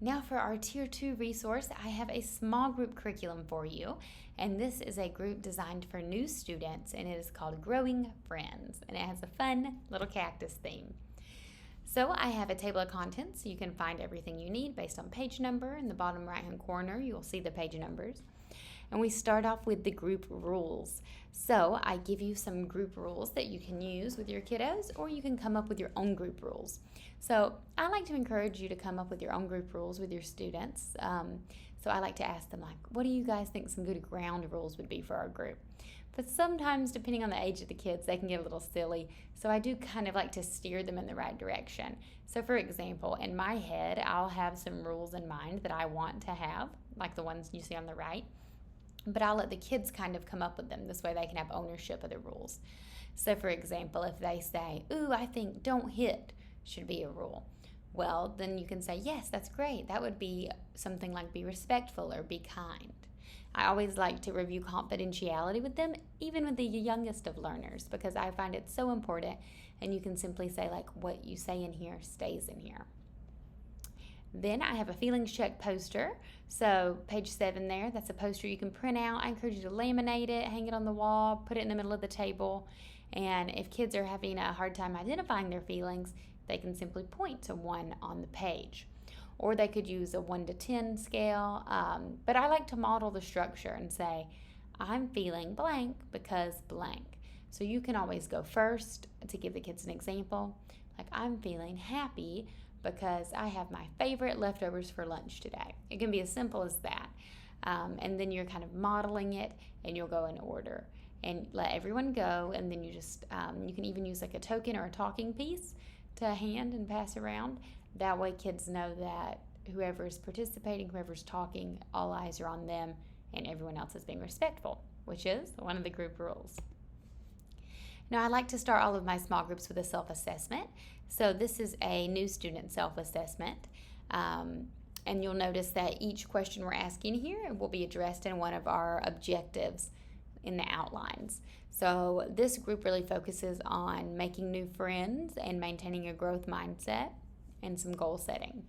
Now for our Tier 2 resource, I have a small group curriculum for you, and this is a group designed for new students, and it is called Growing Friends, and it has a fun little cactus theme. So I have a table of contents, so you can find everything you need based on page number. In the bottom right-hand corner, you'll see the page numbers. And we start off with the group rules. So I give you some group rules that you can use with your kiddos, or you can come up with your own group rules. So I like to encourage you to come up with your own group rules with your students. So I like to ask them, like, what do you guys think some good ground rules would be for our group? But sometimes, depending on the age of the kids, they can get a little silly. So I do kind of like to steer them in the right direction. So for example, in my head, I'll have some rules in mind that I want to have, like the ones you see on the right. But I'll let the kids kind of come up with them. This way they can have ownership of the rules. So for example, if they say, ooh, I think don't hit should be a rule. Well, then you can say, yes, that's great. That would be something like be respectful or be kind. I always like to review confidentiality with them, even with the youngest of learners, because I find it so important. And you can simply say, like, what you say in here stays in here. Then I have a feelings check poster. So page 7 there, that's a poster you can print out. I encourage you to laminate it, hang it on the wall, put it in the middle of the table. And if kids are having a hard time identifying their feelings, they can simply point to one on the page. Or they could use a 1 to 10 scale. But I like to model the structure and say, I'm feeling blank because blank. So you can always go first to give the kids an example. Like, I'm feeling happy because I have my favorite leftovers for lunch today. It can be as simple as that. And then you're kind of modeling it, and you'll go in order and let everyone go. And then you just, you can even use like a token or a talking piece to hand and pass around. That way kids know that whoever's participating, whoever's talking, all eyes are on them and everyone else is being respectful, which is one of the group rules. Now, I like to start all of my small groups with a self-assessment. So this is a new student self-assessment. And you'll notice that each question we're asking here will be addressed in one of our objectives in the outlines. So this group really focuses on making new friends and maintaining a growth mindset and some goal setting.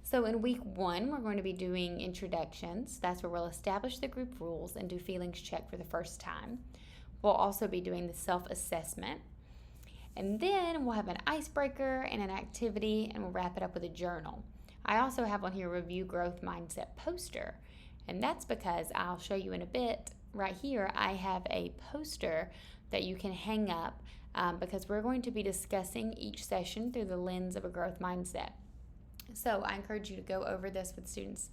So in week 1, we're going to be doing introductions. That's where we'll establish the group rules and do feelings check for the first time. We'll also be doing the self-assessment. And then we'll have an icebreaker and an activity, and we'll wrap it up with a journal. I also have on here review growth mindset poster. And that's because I'll show you in a bit. Right here, I have a poster that you can hang up because we're going to be discussing each session through the lens of a growth mindset. So I encourage you to go over this with students,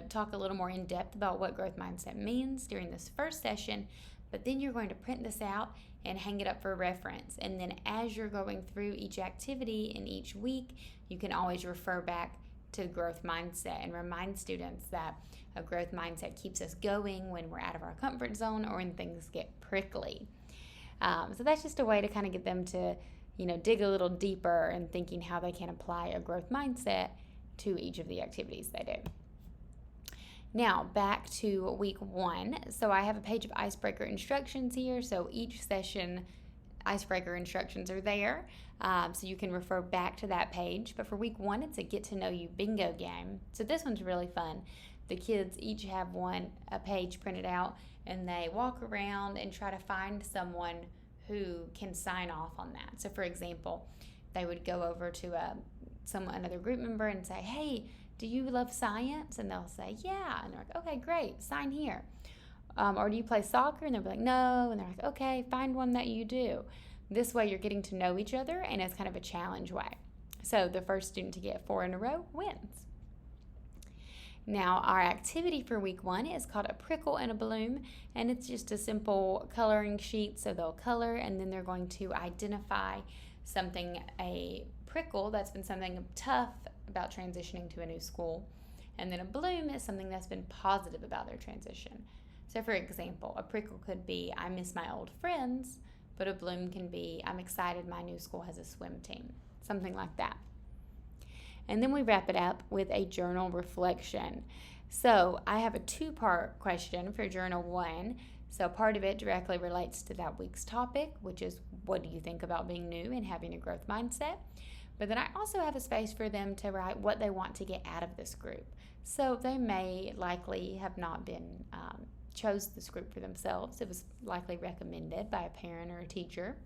talk a little more in depth about what growth mindset means during this first session, but then you're going to print this out and hang it up for reference. And then as you're going through each activity in each week, you can always refer back to growth mindset and remind students that a growth mindset keeps us going when we're out of our comfort zone or when things get prickly. So that's just a way to kind of get them to, dig a little deeper in thinking how they can apply a growth mindset to each of the activities they do. Now, back to week 1. So I have a page of icebreaker instructions here. So each session, icebreaker instructions are there. So you can refer back to that page. But for week 1, it's a get to know you bingo game. So this one's really fun. The kids each have a page printed out, and they walk around and try to find someone who can sign off on that. So for example, they would go over to another group member and say, hey, do you love science? And they'll say, yeah. And they're like, okay, great, sign here. Or do you play soccer? And they'll be like, no. And they're like, okay, find one that you do. This way you're getting to know each other, and it's kind of a challenge way. So the first student to get 4 in a row wins. Now, our activity for week 1 is called a prickle and a bloom, and it's just a simple coloring sheet. So they'll color, and then they're going to identify a prickle that's been something tough about transitioning to a new school, and then a bloom is something that's been positive about their transition. So for example, a prickle could be, I miss my old friends, but a bloom can be, I'm excited my new school has a swim team, something like that. And then we wrap it up with a journal reflection. So I have a 2-part question for journal 1. So part of it directly relates to that week's topic, which is what do you think about being new and having a growth mindset? But then I also have a space for them to write what they want to get out of this group. So they may likely have not been chose this group for themselves. It was likely recommended by a parent or a teacher.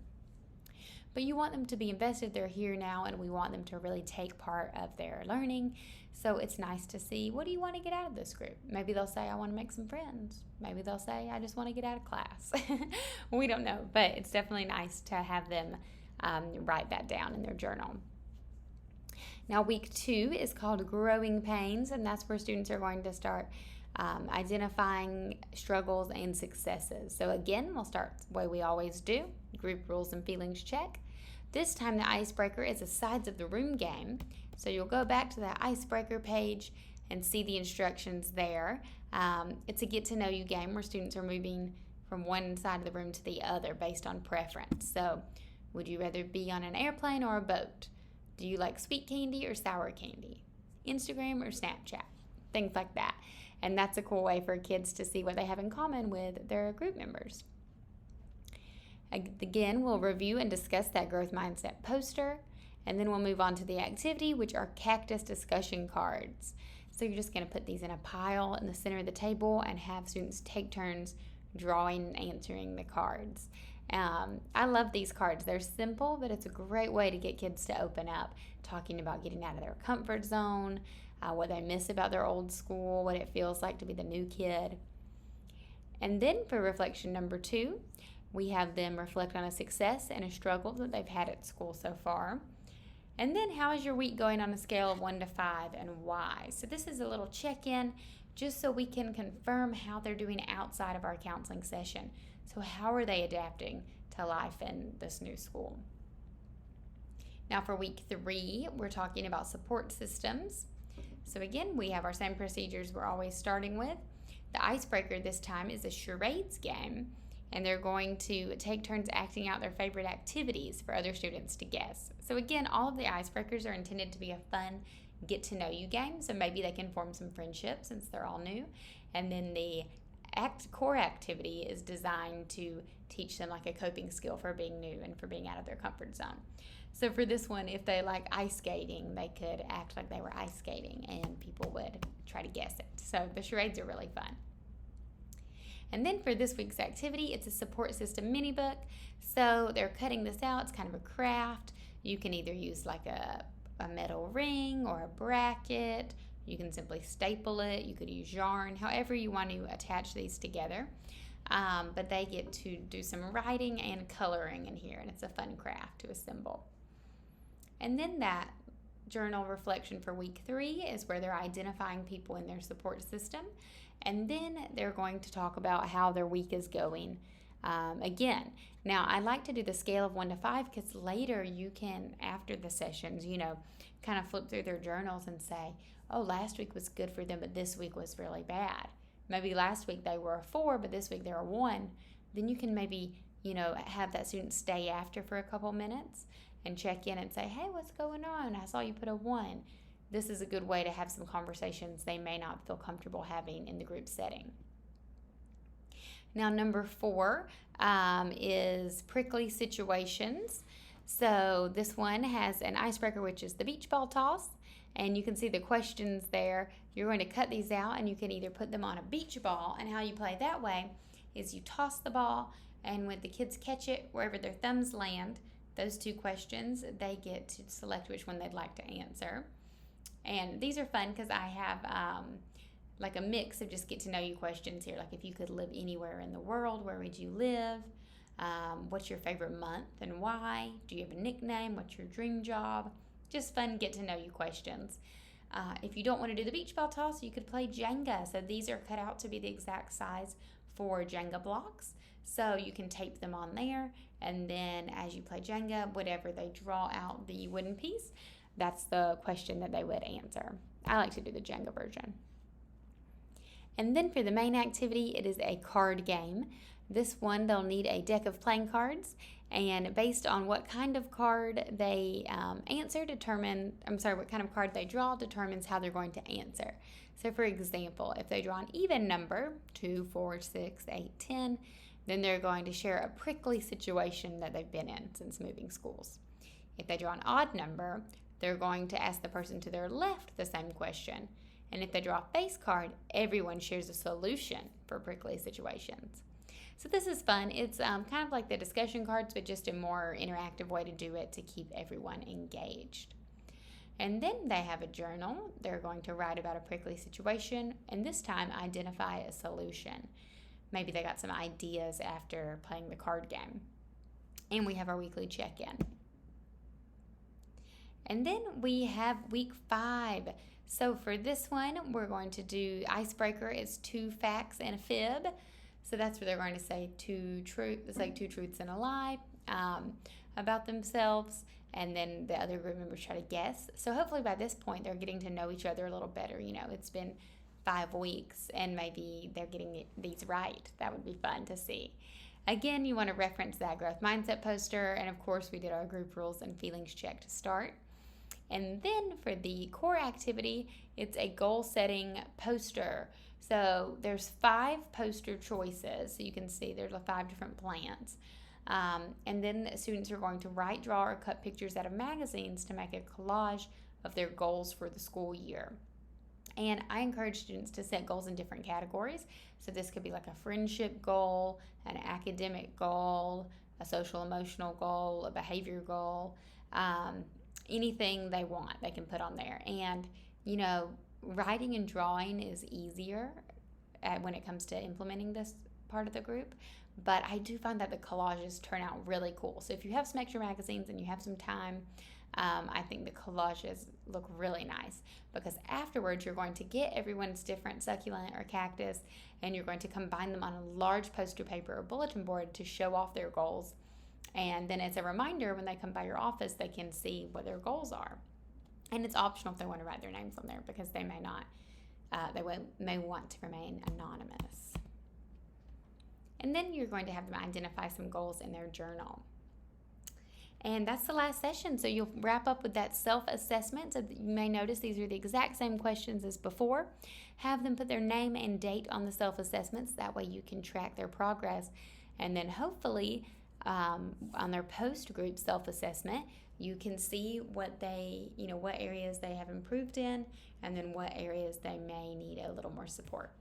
But you want them to be invested. They're here now, and we want them to really take part of their learning. So it's nice to see, what do you want to get out of this group? Maybe they'll say, I want to make some friends. Maybe they'll say, I just want to get out of class. We don't know, but it's definitely nice to have them write that down in their journal. Now, week 2 is called Growing Pains, and that's where students are going to start identifying struggles and successes. So again, we'll start the way we always do, group rules and feelings check. This time the icebreaker is a sides of the room game. So you'll go back to the icebreaker page and see the instructions there. It's a get to know you game where students are moving from one side of the room to the other based on preference. So would you rather be on an airplane or a boat? Do you like sweet candy or sour candy? Instagram or Snapchat? Things like that. And that's a cool way for kids to see what they have in common with their group members. Again, we'll review and discuss that growth mindset poster, and then we'll move on to the activity, which are cactus discussion cards. So you're just going to put these in a pile in the center of the table and have students take turns drawing and answering the cards. I love these cards. They're simple, but it's a great way to get kids to open up, talking about getting out of their comfort zone, what they miss about their old school, what it feels like to be the new kid. And then for reflection number 2, we have them reflect on a success and a struggle that they've had at school so far. And then, how is your week going on a scale of 1 to 5 and why? So this is a little check-in just so we can confirm how they're doing outside of our counseling session. So how are they adapting to life in this new school? Now for week 3, we're talking about support systems. So again, we have our same procedures we're always starting with. The icebreaker this time is a charades game, and they're going to take turns acting out their favorite activities for other students to guess. So again, all of the icebreakers are intended to be a fun get-to-know-you game, so maybe they can form some friendships since they're all new. And then the core activity is designed to teach them like a coping skill for being new and for being out of their comfort zone. So for this one, if they like ice skating, they could act like they were ice skating and people would try to guess it. So the charades are really fun. And then for this week's activity, it's a support system mini book. So they're cutting this out. It's kind of a craft. You can either use like a metal ring or a bracket. You can simply staple it. You could use yarn, however you want to attach these together. But they get to do some writing and coloring in here, and it's a fun craft to assemble. And then that journal reflection for week 3 is where they're identifying people in their support system. And then they're going to talk about how their week is going again. Now, I like to do the scale of 1 to 5 because later you can, after the sessions, kind of flip through their journals and say, oh, last week was good for them, but this week was really bad. Maybe last week they were a 4, but this week they're a 1. Then you can maybe, have that student stay after for a couple minutes and check in and say, hey, what's going on? I saw you put a 1. This is a good way to have some conversations they may not feel comfortable having in the group setting. Now, number 4 is prickly situations. So this one has an icebreaker, which is the beach ball toss. And you can see the questions there. You're going to cut these out, and you can either put them on a beach ball, and how you play that way is you toss the ball, and when the kids catch it, wherever their thumbs land, those 2 questions, they get to select which one they'd like to answer. And these are fun because I have like a mix of just get to know you questions here. Like if you could live anywhere in the world, where would you live? What's your favorite month and why? Do you have a nickname? What's your dream job? Just fun get to know you questions. If you don't want to do the beach ball toss, you could play Jenga. So these are cut out to be the exact size for Jenga blocks. So you can tape them on there, and then as you play Jenga, whatever they draw out the wooden piece, that's the question that they would answer. I like to do the Jenga version. And then for the main activity, it is a card game. This one, they'll need a deck of playing cards, and based on what kind of card they what kind of card they draw determines how they're going to answer. So for example, if they draw an even number, 2, 4, 6, 8, 10, then they're going to share a prickly situation that they've been in since moving schools. If they draw an odd number, they're going to ask the person to their left the same question. And if they draw a face card, everyone shares a solution for prickly situations. So this is fun. It's kind of like the discussion cards, but just a more interactive way to do it to keep everyone engaged. And then they have a journal. They're going to write about a prickly situation, and this time identify a solution. Maybe they got some ideas after playing the card game. And we have our weekly check-in. And then we have week 5. So for this one, we're going to do icebreaker. It's 2 facts and a fib. So that's where they're going to say two truths and a lie about themselves. And then the other group members try to guess. So hopefully by this point, they're getting to know each other a little better. You know, it's been 5 weeks and maybe they're getting these right. That would be fun to see. Again, you want to reference that growth mindset poster. And of course, we did our group rules and feelings check to start. And then for the core activity, it's a goal setting poster. So there's 5 poster choices. So you can see there's 5 different plans. And then the students are going to write, draw, or cut pictures out of magazines to make a collage of their goals for the school year. And I encourage students to set goals in different categories. So this could be like a friendship goal, an academic goal, a social emotional goal, a behavior goal, anything they want they can put on there. And, you know, writing and drawing is easier when it comes to implementing this part of the group. But I do find that the collages turn out really cool. So if you have some extra magazines and you have some time, I think the collages look really nice, because afterwards you're going to get everyone's different succulent or cactus and you're going to combine them on a large poster paper or bulletin board to show off their goals. And then as a reminder, when they come by your office, they can see what their goals are. And it's optional if they want to write their names on there, because they may not, may want to remain anonymous. And then you're going to have them identify some goals in their journal. And that's the last session. So you'll wrap up with that self-assessment. So you may notice these are the exact same questions as before. Have them put their name and date on the self-assessments. That way you can track their progress. And then hopefully on their post-group self-assessment, you can see what areas they have improved in, and then what areas they may need a little more support.